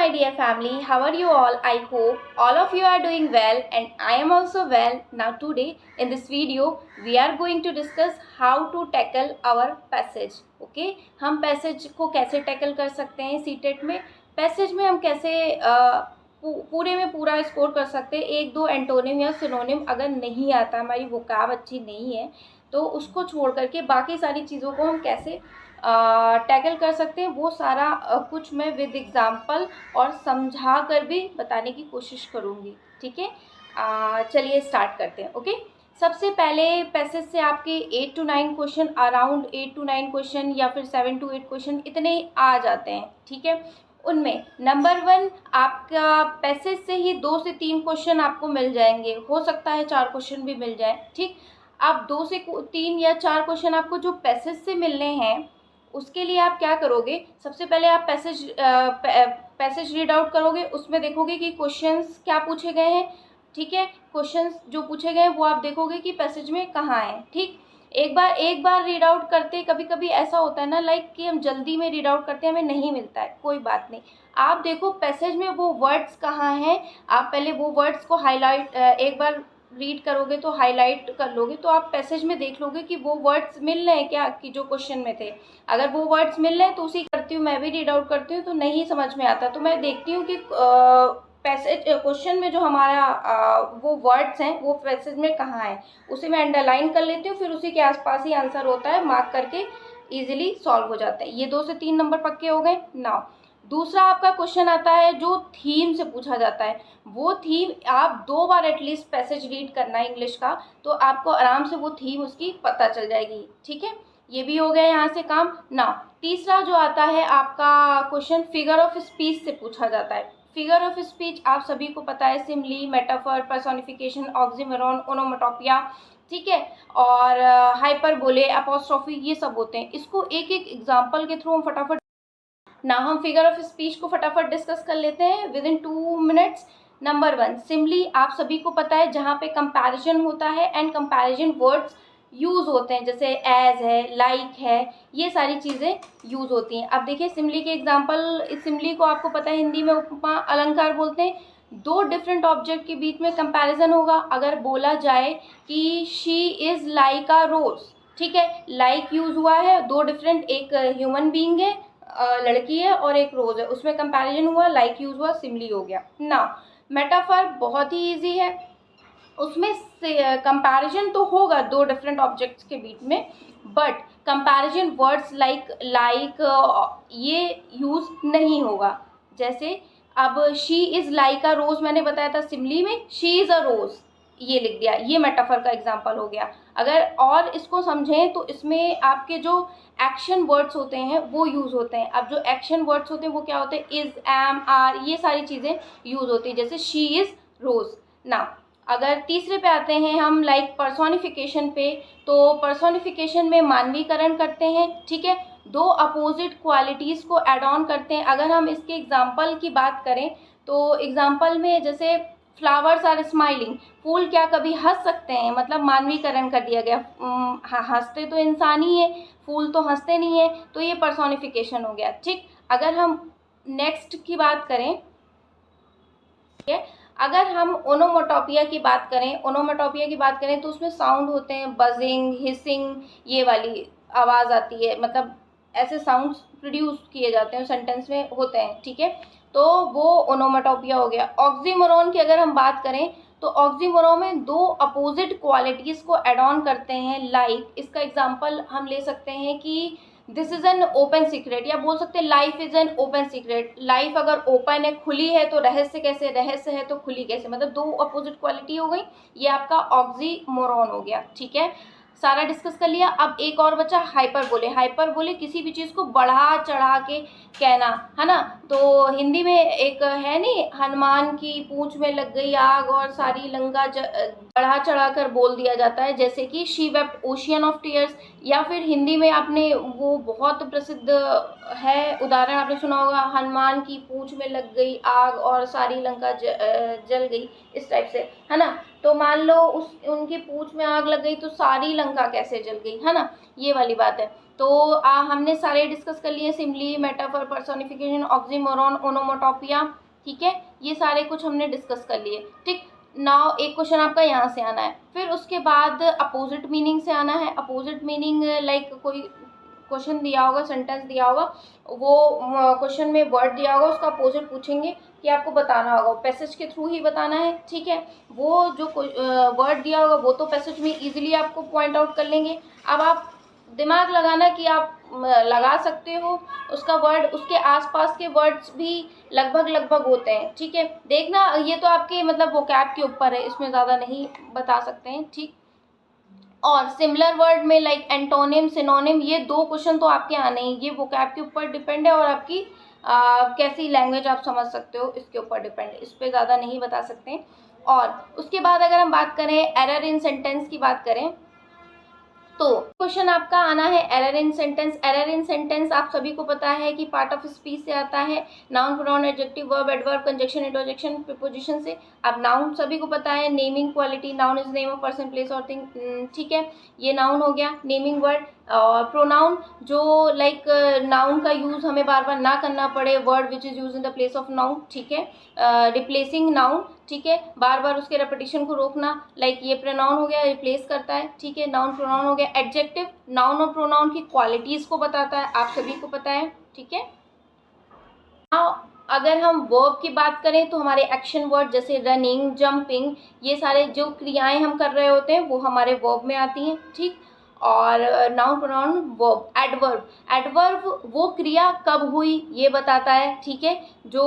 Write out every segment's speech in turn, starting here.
my dear family, how are you all? I hope all of you are doing well and I am also well. Now today in this video we are going to discuss how to tackle our passage. Okay, हम passage को कैसे tackle कर सकते हैं CTET में, passage में हम कैसे पूरे में पूरा स्कोर कर सकते हैं। एक दो एंटोनिम या सिनोनिम अगर नहीं आता, हमारी वोकाब अच्छी नहीं है, तो उसको छोड़ करके बाकी सारी चीज़ों को हम कैसे टैकल कर सकते हैं, वो सारा कुछ मैं विद एग्जांपल और समझा कर भी बताने की कोशिश करूँगी। ठीक है, चलिए स्टार्ट करते हैं। ओके, सबसे पहले पैसेज से आपके 8 to 9 question, around 8 to 9 question या फिर 7 to 8 क्वेश्चन इतने आ जाते हैं। ठीक है, उनमें नंबर 1 आपका पैसेज से ही 2 से 3 क्वेश्चन आपको मिल जाएंगे, हो सकता है 4 क्वेश्चन भी मिल जाए। ठीक, आप 2 से 3 या 4 क्वेश्चन आपको जो पैसेज से मिलने हैं, उसके लिए आप क्या करोगे, सबसे पहले आप पैसेज रीड आउट करोगे, उसमें देखोगे कि क्वेश्चंस क्या पूछे गए हैं। ठीक है, क्वेश्चंस जो पूछे गए हैं वो आप देखोगे कि पैसेज में कहाँ है। ठीक, एक बार रीड आउट करते, कभी कभी ऐसा होता है ना, लाइक कि हम जल्दी में रीड आउट करते हैं, हमें नहीं मिलता है, कोई बात नहीं। आप देखो पैसेज में वो वर्ड्स कहाँ हैं, आप पहले वो वर्ड्स को हाईलाइट, एक बार रीड करोगे तो हाईलाइट कर लोगे, तो आप पैसेज में देख लोगे कि वो वर्ड्स मिल रहे हैं क्या, कि जो क्वेश्चन में थे। अगर वो वर्ड्स मिल रहे हैं तो उसी करती हूँ, मैं भी रीड आउट करती हूँ। तो नहीं समझ में आता तो मैं देखती हूँ कि पैसेज क्वेश्चन में जो हमारा वो वर्ड्स हैं वो पैसेज में कहाँ है, उसे मैं अंडरलाइन कर लेती हूँ, फिर उसी के आसपास ही आंसर होता है, मार्क करके ईजिली सॉल्व हो जाता है। ये 2 से 3 नंबर पक्के हो गए। नाउ दूसरा आपका क्वेश्चन आता है जो थीम से पूछा जाता है। वो थीम आप 2 बार एटलीस्ट पैसेज रीड करना है इंग्लिश का, तो आपको आराम से वो थीम उसकी पता चल जाएगी। ठीक है, ये भी हो गया यहाँ से काम। ना तीसरा जो आता है आपका क्वेश्चन फिगर ऑफ स्पीच से पूछा जाता है। फिगर ऑफ स्पीच आप सभी को पता है, simile, metaphor, personification, oxymoron, onomatopoeia. ठीक है, और हाइपरबोले, अपोस्ट्रोफी, ये सब होते हैं। इसको एक एक एग्जाम्पल के थ्रू हम फटाफट ना हम फिगर ऑफ स्पीच को फटाफट डिस्कस कर लेते हैं with in 2 minutes. Number 1 simply, आप सभी को पता है, जहाँ पे कंपैरिजन होता है एंड कंपैरिजन वर्ड्स यूज़ होते हैं, जैसे एज है, लाइक है, ये सारी चीज़ें यूज़ होती हैं। अब देखिए सिम्पली के एग्जांपल, इस सिम्पली को आपको पता है हिंदी में उपमा अलंकार बोलते हैं। 2 डिफरेंट ऑब्जेक्ट के बीच में कंपैरिजन होगा। अगर बोला जाए कि शी इज़ लाइक अ रोज, ठीक है, लाइक यूज़ हुआ है, 2 डिफरेंट, एक ह्यूमन बीइंग है, लड़की है, और एक रोज है, उसमें कंपैरिजन हुआ, लाइक यूज हुआ, सिमिली हो गया। ना मेटाफर बहुत ही इजी है, उसमें कंपैरिजन तो होगा 2 डिफरेंट ऑब्जेक्ट्स के बीच में, बट कंपैरिजन वर्ड्स लाइक ये यूज नहीं होगा। जैसे अब शी इज़ लाइक अ रोज मैंने बताया था, सिमिली में शी इज़ अ रोज ये लिख दिया, ये मेटाफर का एग्जांपल हो गया। अगर और इसको समझें तो इसमें आपके जो एक्शन वर्ड्स होते हैं वो यूज़ होते हैं। अब जो एक्शन वर्ड्स होते हैं वो क्या होते हैं, इज़, एम, आर, ये सारी चीज़ें यूज़ होती हैं, जैसे शी इज़ रोज। ना अगर तीसरे पे आते हैं हम, लाइक पर्सोनिफिकेशन पे, तो पर्सोनिफिकेशन में मानवीकरण करते हैं। ठीक है, 2 अपोजिट क्वालिटीज़ को एड ऑन करते हैं। अगर हम इसके एग्जाम्पल की बात करें तो एग्जाम्पल में जैसे फ्लावर्स आर स्माइलिंग, फूल क्या कभी हंस सकते हैं, मतलब मानवीकरण कर दिया गया। हंसते तो इंसान ही है, फूल तो हंसते नहीं है, तो ये पर्सोनिफिकेशन हो गया। ठीक, अगर हम नेक्स्ट की बात करें, ठीक है, अगर हम ओनोमोटोपिया की बात करें, तो उसमें साउंड होते हैं, बजिंग, हिसिंग, ये वाली आवाज़ आती है, मतलब ऐसे साउंड्स प्रोड्यूस किए जाते हैं, सेंटेंस में होते हैं। ठीक है, तो वो ओनोमेटोपिया हो गया। ऑक्सीमोरॉन की अगर हम बात करें तो ऑक्सीमोरॉन में 2 अपोजिट क्वालिटीज़ को एड ऑन करते हैं। लाइक इसका एग्जांपल हम ले सकते हैं कि this is an open secret, या बोल सकते हैं life is an open secret. Life अगर ओपन है, खुली है, तो रहस्य कैसे, रहस्य है तो खुली कैसे, मतलब 2 अपोजिट क्वालिटी हो गई, ये आपका ऑक्सीमोरॉन हो गया। ठीक है, सारा डिस्कस कर लिया। अब एक और बचा हाइपरबोले। हाइपरबोले किसी भी चीज़ को बढ़ा चढ़ा के कहना, है ना। तो हिंदी में एक है नहीं, हनुमान की पूंछ में लग गई आग और सारी लंका बढ़ा चढ़ा कर बोल दिया जाता है, जैसे कि she wept ocean of tears. या फिर हिंदी में आपने वो बहुत प्रसिद्ध है उदाहरण आपने सुना होगा, हनुमान की पूंछ में लग गई आग और सारी लंका जल गई, इस टाइप से, है ना। तो मान लो उनकी पूंछ में आग लग गई तो सारी लंका कैसे जल गई, है ना, ये वाली बात है। तो हमने सारे डिस्कस कर लिए, simile, metaphor, personification, oxymoron, onomatopoeia, ठीक है, ये सारे कुछ हमने डिस्कस कर लिए। ठीक, नाउ एक क्वेश्चन आपका यहाँ से आना है, फिर उसके बाद अपोजिट मीनिंग से आना है। अपोजिट मीनिंग लाइक कोई क्वेश्चन दिया होगा, सेंटेंस दिया होगा, वो क्वेश्चन में वर्ड दिया होगा, उसका अपोजिट पूछेंगे कि आपको बताना होगा, पैसेज के थ्रू ही बताना है, ठीक है। वो जो वर्ड दिया होगा वो तो पैसेज में इजीली आपको पॉइंट आउट कर लेंगे। अब आप दिमाग लगाना कि आप लगा सकते हो उसका वर्ड, उसके आसपास के वर्ड्स भी लगभग होते हैं, ठीक है। देखना, ये तो आपके मतलब वोकैब के ऊपर है, इसमें ज़्यादा नहीं बता सकते हैं, ठीक। और सिमिलर वर्ड में लाइक एंटोनिम, सिनोनिम, ये 2 क्वेश्चन तो आपके आने ही, ये वोकैब के ऊपर डिपेंड है और आपकी कैसी लैंग्वेज आप समझ सकते हो इसके ऊपर डिपेंड है, इस पर ज़्यादा नहीं बता सकते हैं। और उसके बाद अगर हम बात करें एरर इन सेंटेंस की बात करें, तो क्वेश्चन आपका आना है error in sentence. Error in sentence आप सभी को पता है कि पार्ट ऑफ स्पीच से आता है, noun, pronoun, adjective, verb, adverb, conjunction, interjection, preposition से। अब नाउन सभी को पता है, naming quality, noun is name of person, place और थिंग, ठीक है, ये नाउन हो गया, नेमिंग वर्ड। और प्रोनाउन जो लाइक नाउन का यूज हमें बार बार ना करना पड़े, word which is use in the place of noun, ठीक है, रिप्लेसिंग नाउन, ठीक है, बार बार उसके रेपिटेशन को रोकना, लाइक ये प्रोनाउन हो गया, रिप्लेस करता है, ठीक है, नाउन प्रोनाउन हो गया। एडजेक्टिव नाउन और प्रोनाउन की क्वालिटीज को बताता है, आप सभी को पता है, ठीक है। अगर हम वर्ब की बात करें तो हमारे एक्शन वर्ड जैसे रनिंग, जंपिंग, ये सारे जो क्रियाएं हम कर रहे होते हैं वो हमारे वर्ब में आती हैं, ठीक। और noun, pronoun, verb. Adverb, adverb वो क्रिया कब हुई ये बताता है, ठीक है। जो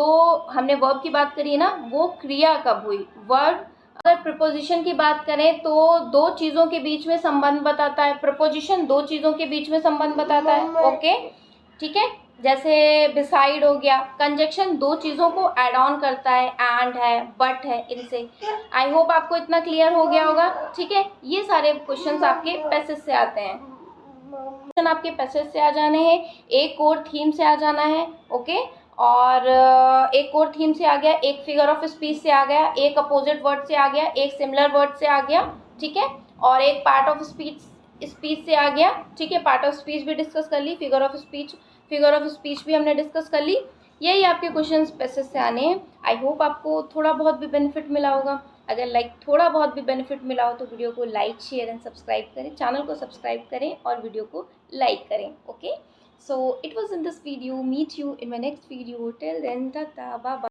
हमने वर्ब की बात करी है ना, वो क्रिया कब हुई, वर्ब। अगर प्रपोजिशन की बात करें तो 2 चीज़ों के बीच में संबंध बताता है, प्रपोजिशन 2 चीज़ों के बीच में संबंध बताता है, ओके, ठीक है। जैसे बिसाइड हो गया। कंजक्शन 2 चीज़ों को ऐड ऑन करता है, एंड है, बट है, इनसे। आई होप आपको इतना क्लियर हो गया होगा, ठीक है। ये सारे क्वेश्चंस आपके पैसेज से आते हैं, क्वेश्चन आपके पैसेज से आ जाने हैं, एक और थीम से आ जाना है, ओके। और एक और थीम से आ गया, एक फिगर ऑफ स्पीच से आ गया, एक अपोजिट वर्ड से आ गया, एक सिमिलर वर्ड से आ गया, ठीक है, और एक पार्ट ऑफ स्पीच से आ गया, ठीक है। पार्ट ऑफ स्पीच भी डिस्कस कर ली, फिगर ऑफ स्पीच भी हमने डिस्कस कर ली। यही आपके क्वेश्चंस पैसेज से आने हैं। आई होप आपको थोड़ा बहुत भी बेनिफिट मिला होगा। अगर थोड़ा बहुत भी बेनिफिट मिला हो तो वीडियो को लाइक, शेयर एंड सब्सक्राइब करें, चैनल को सब्सक्राइब करें और वीडियो को लाइक करें, okay. So it was in this video, meet you in my next video, till then tata, bye bye.